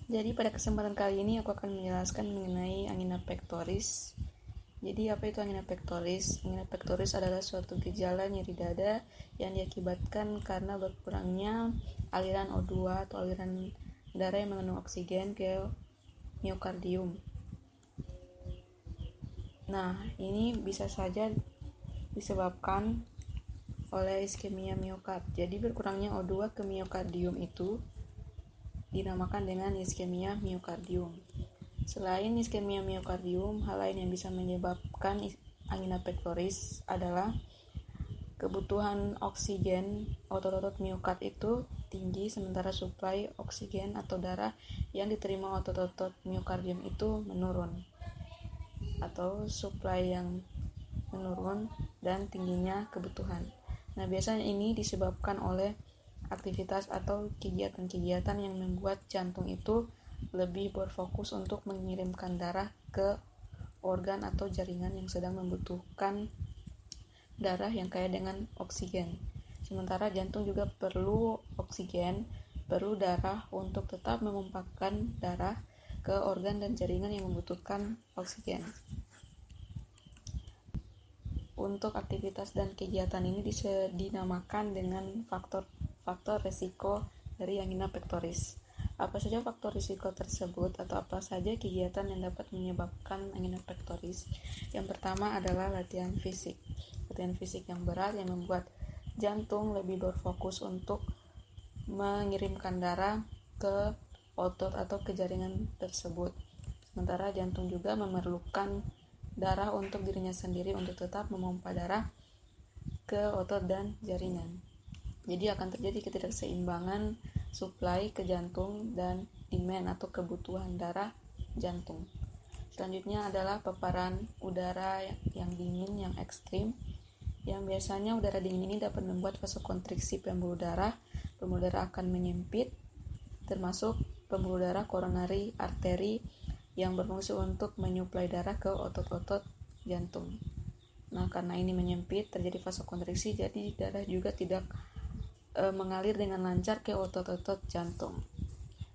Jadi pada kesempatan kali ini aku akan menjelaskan mengenai angina pectoris. Jadi apa itu angina pectoris? Angina pectoris adalah suatu gejala nyeri dada yang diakibatkan karena berkurangnya aliran O2 atau aliran darah yang mengandung oksigen ke miokardium. Nah, ini bisa saja disebabkan oleh iskemia miokard. Jadi berkurangnya O2 ke miokardium itu dinamakan dengan iskemia miokardium. Selain iskemia miokardium, hal lain yang bisa menyebabkan angina pectoris adalah kebutuhan oksigen otot-otot miokard itu tinggi, sementara suplai oksigen atau darah yang diterima otot-otot miokardium itu menurun, atau suplai yang menurun dan tingginya kebutuhan. Nah, biasanya ini disebabkan oleh aktivitas atau kegiatan-kegiatan yang membuat jantung itu lebih berfokus untuk mengirimkan darah ke organ atau jaringan yang sedang membutuhkan darah yang kaya dengan oksigen. Sementara jantung juga perlu oksigen, perlu darah untuk tetap memompahkan darah ke organ dan jaringan yang membutuhkan oksigen. Untuk aktivitas dan kegiatan ini dinamakan dengan faktor resiko dari angina pectoris. Apa saja faktor risiko tersebut atau apa saja kegiatan yang dapat menyebabkan angina pectoris? Yang pertama adalah latihan fisik. Latihan fisik yang berat yang membuat jantung lebih berfokus untuk mengirimkan darah ke otot atau ke jaringan tersebut. Sementara jantung juga memerlukan darah untuk dirinya sendiri untuk tetap memompa darah ke otot dan jaringan. Jadi akan terjadi ketidakseimbangan suplai ke jantung dan demand atau kebutuhan darah jantung. Selanjutnya adalah paparan udara yang dingin yang ekstrim, yang biasanya udara dingin ini dapat membuat vasokonstriksi pembuluh darah. Pembuluh darah akan menyempit, termasuk pembuluh darah koronari arteri yang berfungsi untuk menyuplai darah ke otot-otot jantung. Nah, karena ini menyempit, terjadi vasokonstriksi, jadi darah juga tidak mengalir dengan lancar ke otot-otot jantung.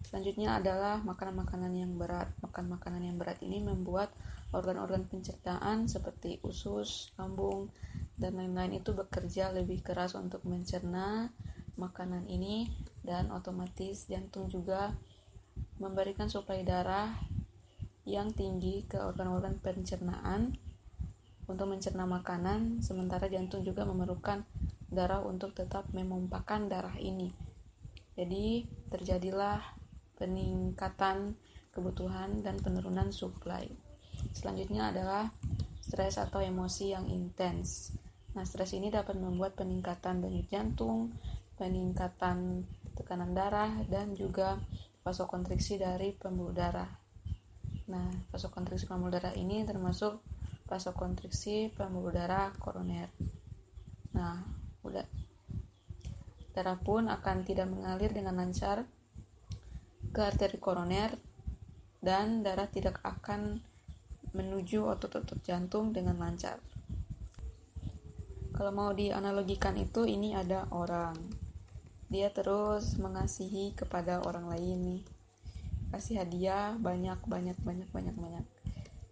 Selanjutnya adalah makanan-makanan yang berat. Makanan yang berat ini membuat organ-organ pencernaan seperti usus, lambung, dan lain-lain itu bekerja lebih keras untuk mencerna makanan ini, dan otomatis jantung juga memberikan suplai darah yang tinggi ke organ-organ pencernaan untuk mencerna makanan, sementara jantung juga memerlukan darah untuk tetap memompahkan darah ini. Jadi terjadilah peningkatan kebutuhan dan penurunan suplai. Selanjutnya adalah stres atau emosi yang intens. Nah, stres ini dapat membuat peningkatan denyut jantung, peningkatan tekanan darah, dan juga vasokonstriksi dari pembuluh darah. Nah, vasokonstriksi pembuluh darah ini termasuk vasokonstriksi pembuluh darah koroner. Nah, darah pun akan tidak mengalir dengan lancar ke arteri koroner, dan darah tidak akan menuju otot-otot jantung dengan lancar. Kalau mau dianalogikan itu, ini ada orang, dia terus mengasihi kepada orang lain nih, kasih hadiah banyak,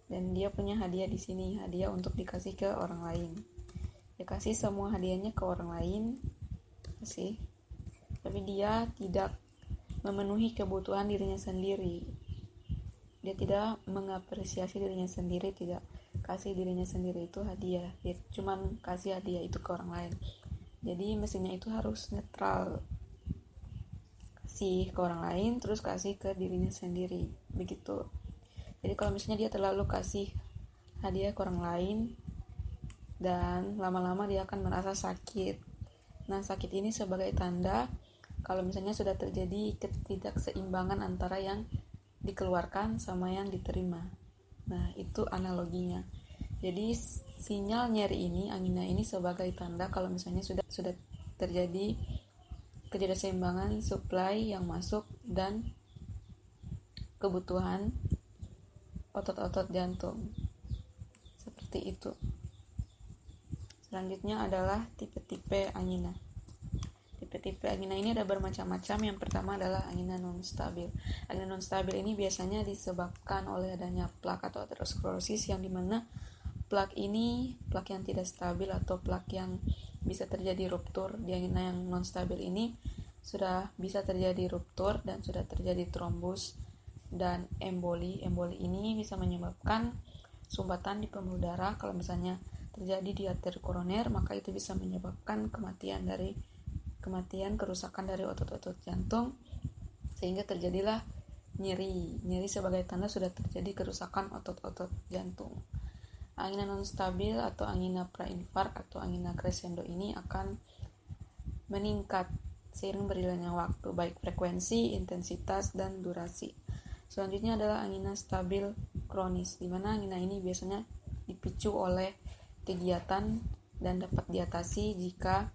dan dia punya hadiah di sini, hadiah untuk dikasih ke orang lain. Dia kasih semua hadiahnya ke orang lain, kasih, tapi dia tidak memenuhi kebutuhan dirinya sendiri. Dia tidak mengapresiasi dirinya sendiri, tidak kasih dirinya sendiri itu hadiah, dia cuman kasih hadiah itu ke orang lain. Jadi mestinya itu harus netral, kasih ke orang lain terus kasih ke dirinya sendiri, begitu. Jadi kalau misalnya dia terlalu kasih hadiah ke orang lain, dan lama-lama dia akan merasa sakit. Nah, sakit ini sebagai tanda kalau misalnya sudah terjadi ketidakseimbangan antara yang dikeluarkan sama yang diterima. Nah, itu analoginya. Jadi sinyal nyeri ini, angina ini sebagai tanda kalau misalnya sudah terjadi ketidakseimbangan suplai yang masuk dan kebutuhan otot-otot jantung. Seperti itu. Selanjutnya adalah tipe-tipe angina. Tipe-tipe angina ini ada bermacam-macam. Yang pertama adalah angina non-stabil. Angina non-stabil ini biasanya disebabkan oleh adanya plak atau aterosklerosis, yang dimana plak ini plak yang tidak stabil atau plak yang bisa terjadi ruptur. Di angina yang non-stabil ini sudah bisa terjadi ruptur dan sudah terjadi trombus dan emboli. Emboli ini bisa menyebabkan sumbatan di pembuluh darah. Kalau misalnya terjadi di arteri koroner, maka itu bisa menyebabkan kerusakan dari otot-otot jantung, sehingga terjadilah nyeri sebagai tanda sudah terjadi kerusakan otot-otot jantung. Angina non-stabil atau angina prainfark atau angina crescendo ini akan meningkat seiring berjalannya waktu, baik frekuensi, intensitas, dan durasi. Selanjutnya adalah angina stabil kronis, di mana angina ini biasanya dipicu oleh kegiatan dan dapat diatasi jika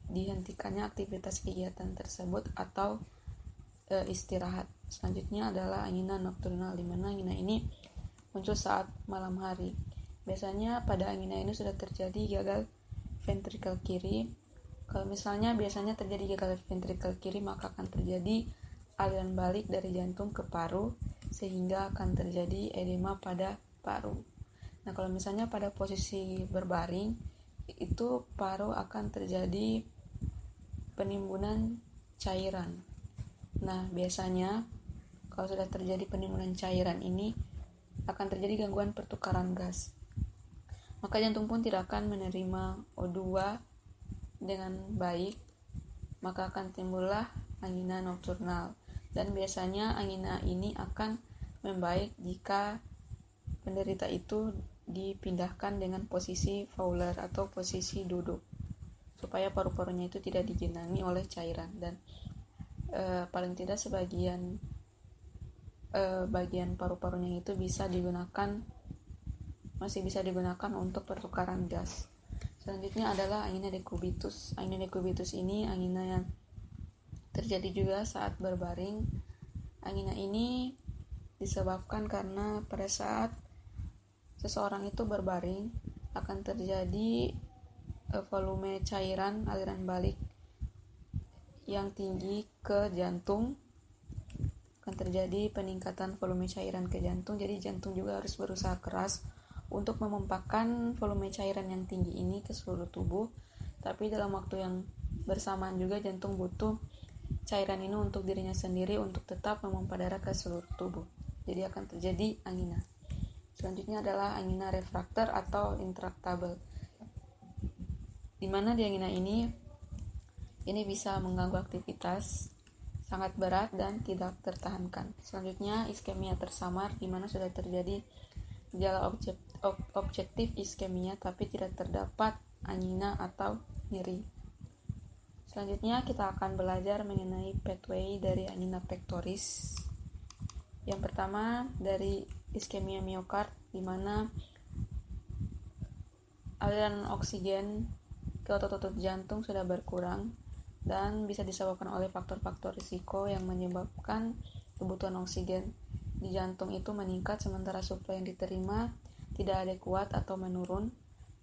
dihentikannya aktivitas kegiatan tersebut atau istirahat. Selanjutnya adalah angina nokturnal, di mana angina ini muncul saat malam hari. Biasanya pada angina ini sudah terjadi gagal ventrikel kiri. Kalau misalnya biasanya terjadi gagal ventrikel kiri, maka akan terjadi aliran balik dari jantung ke paru, sehingga akan terjadi edema pada paru. Nah, kalau misalnya pada posisi berbaring, itu paru akan terjadi penimbunan cairan. Nah, biasanya kalau sudah terjadi penimbunan cairan ini akan terjadi gangguan pertukaran gas. Maka jantung pun tidak akan menerima O2 dengan baik, maka akan timbullah angina nokturnal. Dan biasanya angina ini akan membaik jika penderita itu dipindahkan dengan posisi Fowler atau posisi duduk, supaya paru-parunya itu tidak digenangi oleh cairan, dan paling tidak bagian paru-parunya itu masih bisa digunakan untuk pertukaran gas. Selanjutnya adalah angina decubitus. Angina decubitus ini angina yang terjadi juga saat berbaring. Angina ini disebabkan karena pada saat seseorang itu berbaring akan terjadi volume cairan aliran balik yang tinggi ke jantung, akan terjadi peningkatan volume cairan ke jantung. Jadi jantung juga harus berusaha keras untuk memompakan volume cairan yang tinggi ini ke seluruh tubuh, tapi dalam waktu yang bersamaan juga jantung butuh cairan ini untuk dirinya sendiri untuk tetap memompa darah ke seluruh tubuh. Jadi akan terjadi angina. Selanjutnya adalah angina refraktor atau intractable, di mana di angina ini bisa mengganggu aktivitas sangat berat dan tidak tertahankan. Selanjutnya iskemia tersamar, di mana sudah terjadi gejala objektif iskemia tapi tidak terdapat angina atau nyeri. Selanjutnya kita akan belajar mengenai pathway dari angina pectoris. Yang pertama dari iskemia miokard, di mana aliran oksigen ke otot-otot jantung sudah berkurang dan bisa disebabkan oleh faktor-faktor risiko yang menyebabkan kebutuhan oksigen di jantung itu meningkat sementara suplai yang diterima tidak adekuat atau menurun.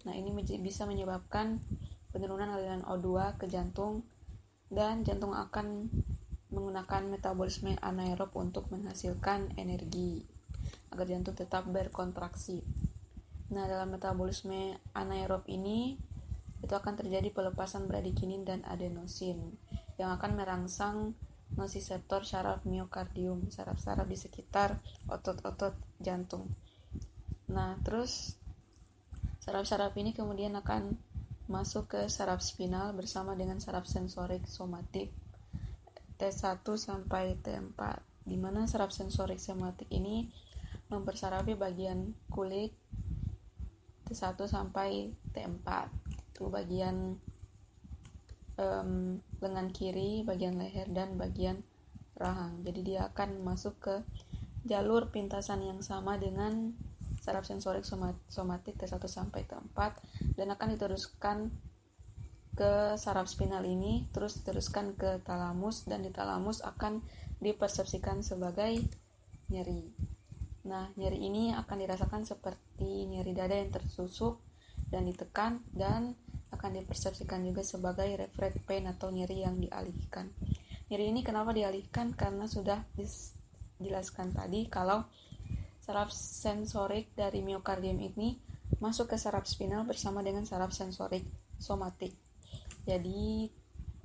Nah, ini bisa menyebabkan penurunan aliran O2 ke jantung, dan jantung akan menggunakan metabolisme anaerob untuk menghasilkan energi agar jantung tetap berkontraksi. Nah, dalam metabolisme anaerob ini itu akan terjadi pelepasan bradikinin dan adenosin yang akan merangsang nosiseptor syaraf miokardium, saraf-saraf di sekitar otot-otot jantung. Nah, terus saraf-saraf ini kemudian akan masuk ke saraf spinal bersama dengan saraf sensorik somatik T1 sampai T4, di mana saraf sensorik somatik ini mempersarafi bagian kulit T1 sampai T4. Itu bagian lengan kiri, bagian leher, dan bagian rahang. Jadi dia akan masuk ke jalur pintasan yang sama dengan saraf sensorik somatik T1 sampai T4 dan akan diteruskan ke saraf spinal ini, terus diteruskan ke talamus, dan di talamus akan dipersepsikan sebagai nyeri. Nah, nyeri ini akan dirasakan seperti nyeri dada yang tersusuk dan ditekan, dan akan dipersepsikan juga sebagai refract pain atau nyeri yang dialihkan. Nyeri ini kenapa dialihkan? Karena sudah dijelaskan tadi kalau saraf sensorik dari miokardium ini masuk ke saraf spinal bersama dengan saraf sensorik somatik. Jadi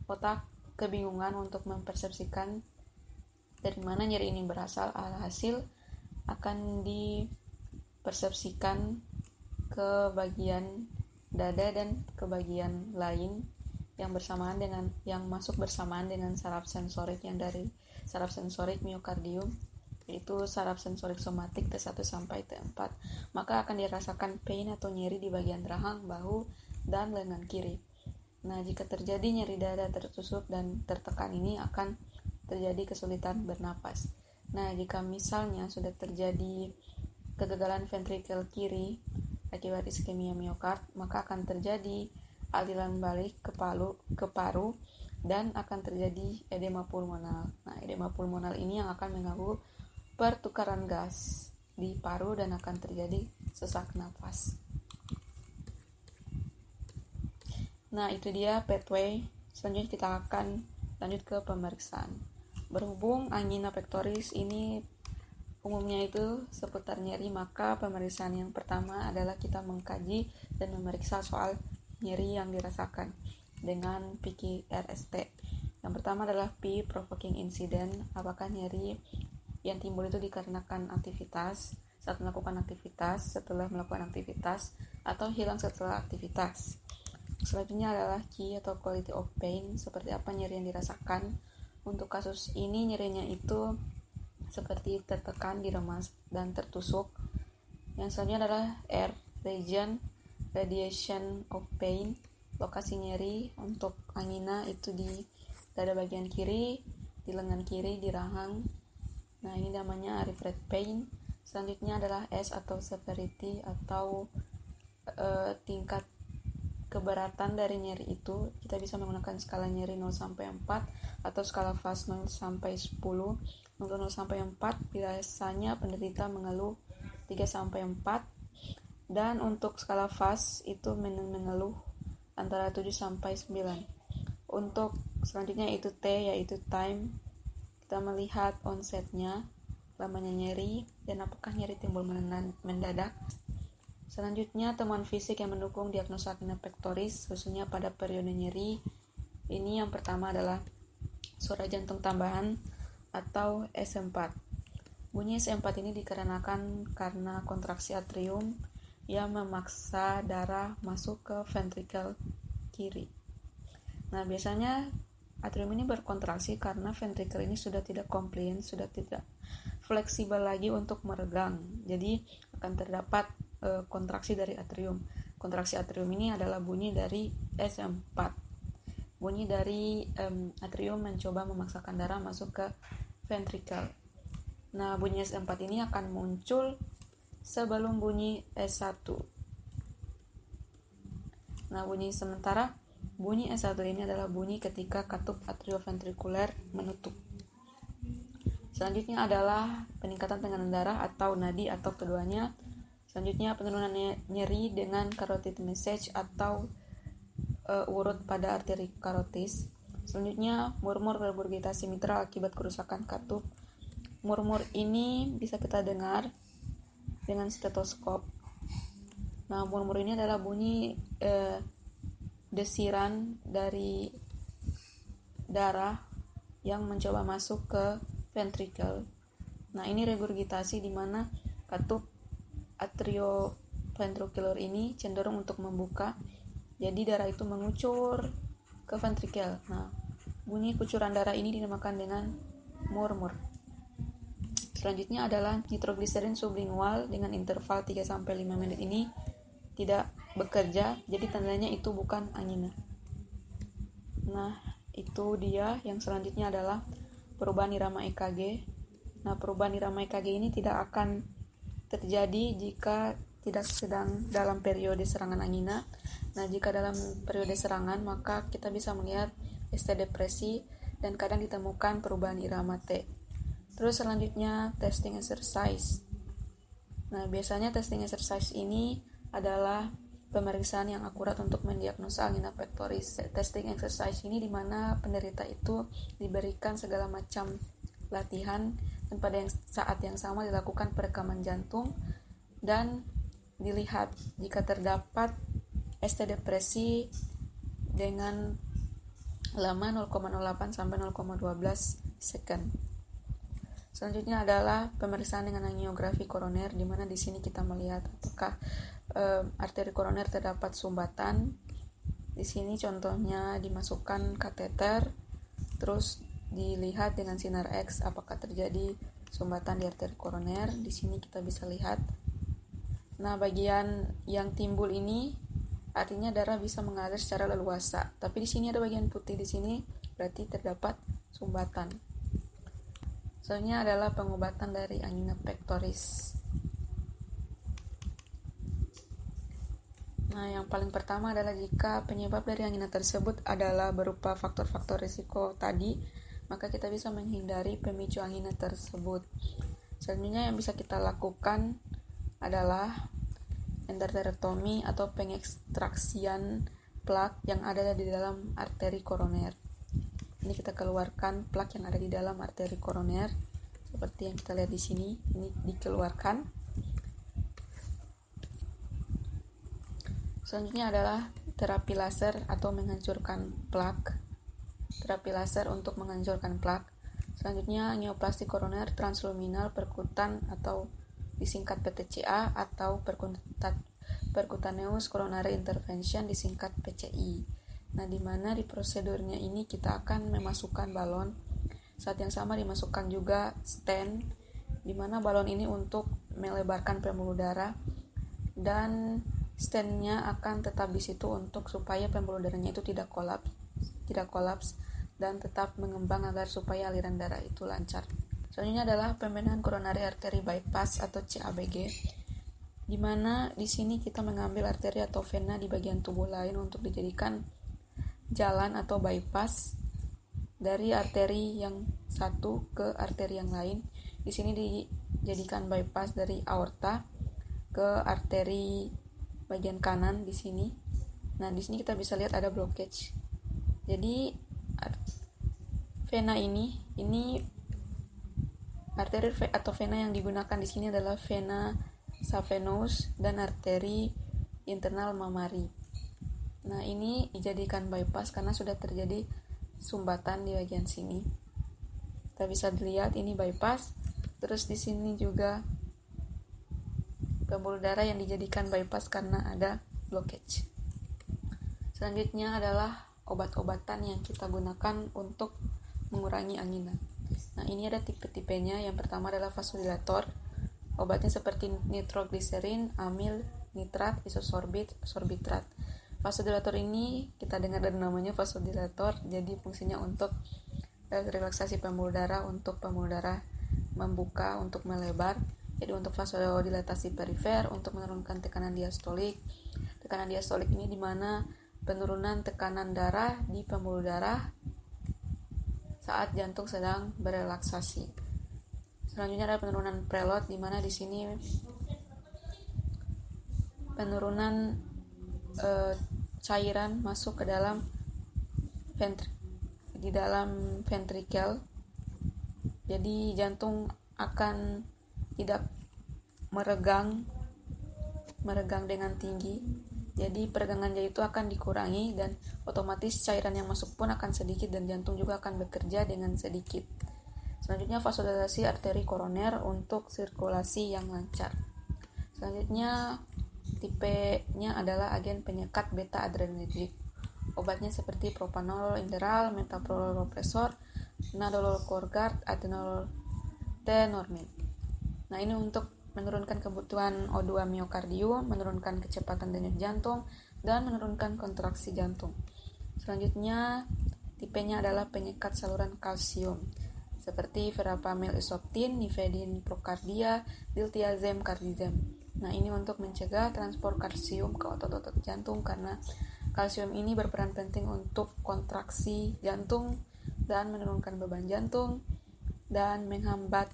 otak kebingungan untuk mempersepsikan dari mana nyeri ini berasal, alhasil akan dipersepsikan ke bagian dada dan ke bagian lain yang masuk bersamaan dengan saraf sensorik yang dari saraf sensorik miokardium, yaitu saraf sensorik somatik T1 sampai T4. Maka akan dirasakan pain atau nyeri di bagian rahang, bahu, dan lengan kiri. Nah, jika terjadi nyeri dada tertusuk dan tertekan ini akan terjadi kesulitan bernapas. Nah, jika misalnya sudah terjadi kegagalan ventrikel kiri akibat iskemia miokard, maka akan terjadi aliran balik ke paru dan akan terjadi edema pulmonal. Nah, edema pulmonal ini yang akan mengganggu pertukaran gas di paru dan akan terjadi sesak napas. Nah, itu dia pathway. Selanjutnya kita akan lanjut ke pemeriksaan. Berhubung angina pectoris ini umumnya itu seputar nyeri, maka pemeriksaan yang pertama adalah kita mengkaji dan memeriksa soal nyeri yang dirasakan dengan PQRST. Yang pertama adalah P provoking incident, apakah nyeri yang timbul itu dikarenakan aktivitas, saat melakukan aktivitas, setelah melakukan aktivitas, atau hilang setelah aktivitas. Selanjutnya adalah Q atau quality of pain, seperti apa nyeri yang dirasakan. Untuk kasus ini nyerinya itu seperti tertekan, diremas, dan tertusuk. Yang selanjutnya adalah R, region, radiation of pain, lokasi nyeri untuk angina itu di dada bagian kiri, di lengan kiri, di rahang. Nah, ini namanya refract pain. Selanjutnya adalah S atau severity atau tingkat keberatan dari nyeri itu. Kita bisa menggunakan skala nyeri 0 sampai 4 atau skala FAS 0 sampai 10. Untuk 0 sampai 4 biasanya penderita mengeluh 3 sampai 4, dan untuk skala FAS itu mengeluh antara 7 sampai 9. Untuk selanjutnya itu T, yaitu time. Kita melihat onsetnya, lamanya nyeri, dan apakah nyeri timbul mendadak. Selanjutnya, temuan fisik yang mendukung diagnosa angina pectoris, khususnya pada periode nyeri. Ini yang pertama adalah suara jantung tambahan atau S4. Bunyi S4 ini dikarenakan karena kontraksi atrium yang memaksa darah masuk ke ventrikel kiri. Nah, biasanya atrium ini berkontraksi karena ventrikel ini sudah tidak komplain, sudah tidak fleksibel lagi untuk meregang. Jadi akan terdapat kontraksi dari atrium. Kontraksi atrium ini adalah bunyi dari S4. Bunyi dari atrium mencoba memaksakan darah masuk ke ventrikel. Nah, bunyi S4 ini akan muncul sebelum bunyi S1. Nah, bunyi S1 ini adalah bunyi ketika katup atrioventrikuler menutup. Selanjutnya adalah peningkatan tekanan darah atau nadi atau keduanya. Selanjutnya penurunan nyeri dengan carotid message atau urut pada arteri karotis. Selanjutnya murmur regurgitasi mitral akibat kerusakan katup. Murmur ini bisa kita dengar dengan stetoskop. Nah, murmur ini adalah bunyi desiran dari darah yang mencoba masuk ke ventrikel. Nah, ini regurgitasi di mana katup atrioventricular ini cenderung untuk membuka, jadi darah itu mengucur ke ventrikel. Nah, bunyi kucuran darah ini dinamakan dengan murmur. Selanjutnya adalah nitrogliserin sublingual dengan interval 3-5 menit ini tidak bekerja, jadi tandanya itu bukan angina. Nah, itu dia. Yang selanjutnya adalah perubahan irama EKG. Nah, perubahan irama EKG ini tidak akan terjadi jika tidak sedang dalam periode serangan angina. Nah, jika dalam periode serangan, maka kita bisa melihat ST depresi dan kadang ditemukan perubahan irama T. Terus selanjutnya testing exercise. Nah, biasanya testing exercise ini adalah pemeriksaan yang akurat untuk mendiagnosa angina pectoris. Testing exercise ini dimana penderita itu diberikan segala macam latihan dan pada saat yang sama dilakukan perekaman jantung dan dilihat jika terdapat ST depresi dengan lama 0,08 sampai 0,12 second. Selanjutnya adalah pemeriksaan dengan angiografi koroner, di mana di sini kita melihat apakah arteri koroner terdapat sumbatan. Di sini contohnya dimasukkan kateter, terus dilihat dengan sinar X apakah terjadi sumbatan di arteri koroner. Di sini kita bisa lihat. Nah, bagian yang timbul ini artinya darah bisa mengalir secara leluasa. Tapi di sini ada bagian putih di sini, berarti terdapat sumbatan. Selanjutnya adalah pengobatan dari angina pectoris. Nah, yang paling pertama adalah jika penyebab dari angina tersebut adalah berupa faktor-faktor risiko tadi, maka kita bisa menghindari pemicu angina tersebut. Selanjutnya yang bisa kita lakukan adalah endarterektomi atau pengekstraksian plak yang ada di dalam arteri koroner. Ini kita keluarkan plak yang ada di dalam arteri koroner, seperti yang kita lihat di sini. Ini dikeluarkan. Selanjutnya adalah terapi laser atau menghancurkan plak. Terapi laser untuk menghancurkan plak. Selanjutnya angioplasti koroner transluminal perkutan atau disingkat PTCA atau percutaneous coronary intervention disingkat PCI. Nah, di mana di prosedurnya ini kita akan memasukkan balon. Saat yang sama dimasukkan juga stent, di mana balon ini untuk melebarkan pembuluh darah dan stentnya akan tetap di situ untuk supaya pembuluh darahnya itu tidak kolaps dan tetap mengembang agar supaya aliran darah itu lancar. Selanjutnya adalah pembenahan coronary artery bypass atau CABG, di mana di sini kita mengambil arteri atau vena di bagian tubuh lain untuk dijadikan jalan atau bypass dari arteri yang satu ke arteri yang lain. Di sini dijadikan bypass dari aorta ke arteri bagian kanan di sini. Nah, di sini kita bisa lihat ada blockage. Jadi vena ini arteri atau vena yang digunakan di sini adalah vena saphenous dan arteri internal mamari. Nah, ini dijadikan bypass karena sudah terjadi sumbatan di bagian sini. Kita bisa dilihat ini bypass. Terus di sini juga pembuluh darah yang dijadikan bypass karena ada blockage. Selanjutnya adalah obat-obatan yang kita gunakan untuk mengurangi angina. Nah, ini ada tipe-tipenya. Yang pertama adalah vasodilator. Obatnya seperti nitrogliserin, amil, nitrat, isosorbit, sorbitrat. Vasodilator ini kita dengar dari namanya vasodilator, jadi fungsinya untuk relaksasi pembuluh darah, untuk pembuluh darah membuka, untuk melebar. Jadi untuk vasodilatasi perifer, untuk menurunkan tekanan diastolik. Tekanan diastolik ini dimana penurunan tekanan darah di pembuluh darah saat jantung sedang berelaksasi. Selanjutnya ada penurunan preload, dimana di sini penurunan cairan masuk ke dalam ventrikel. Jadi jantung akan tidak meregang dengan tinggi, jadi peregangan jantung itu akan dikurangi dan otomatis cairan yang masuk pun akan sedikit dan jantung juga akan bekerja dengan sedikit. Selanjutnya vasodilatasi arteri koroner untuk sirkulasi yang lancar. Selanjutnya tipenya adalah agen penyekat beta adrenergic. Obatnya seperti propanolol inderal, metoprolol-lopresor, nadolol Corgard, atenolol tenormin. Nah, ini untuk menurunkan kebutuhan O2 miokardium, menurunkan kecepatan denyut jantung, dan menurunkan kontraksi jantung. Selanjutnya, tipenya adalah penyekat saluran kalsium, seperti verapamil isoptin, nifedin prokardia, diltiazem kardizem. Nah, ini untuk mencegah transport kalsium ke otot-otot jantung karena kalsium ini berperan penting untuk kontraksi jantung dan menurunkan beban jantung dan menghambat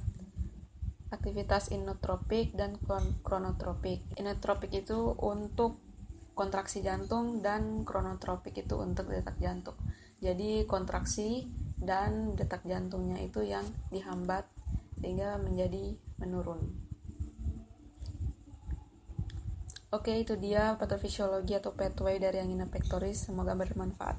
aktivitas inotropik dan kronotropik. Inotropik itu untuk kontraksi jantung dan kronotropik itu untuk detak jantung. Jadi kontraksi dan detak jantungnya itu yang dihambat sehingga menjadi menurun. Oke, itu dia patofisiologi atau pathway dari angina pectoris. Semoga bermanfaat.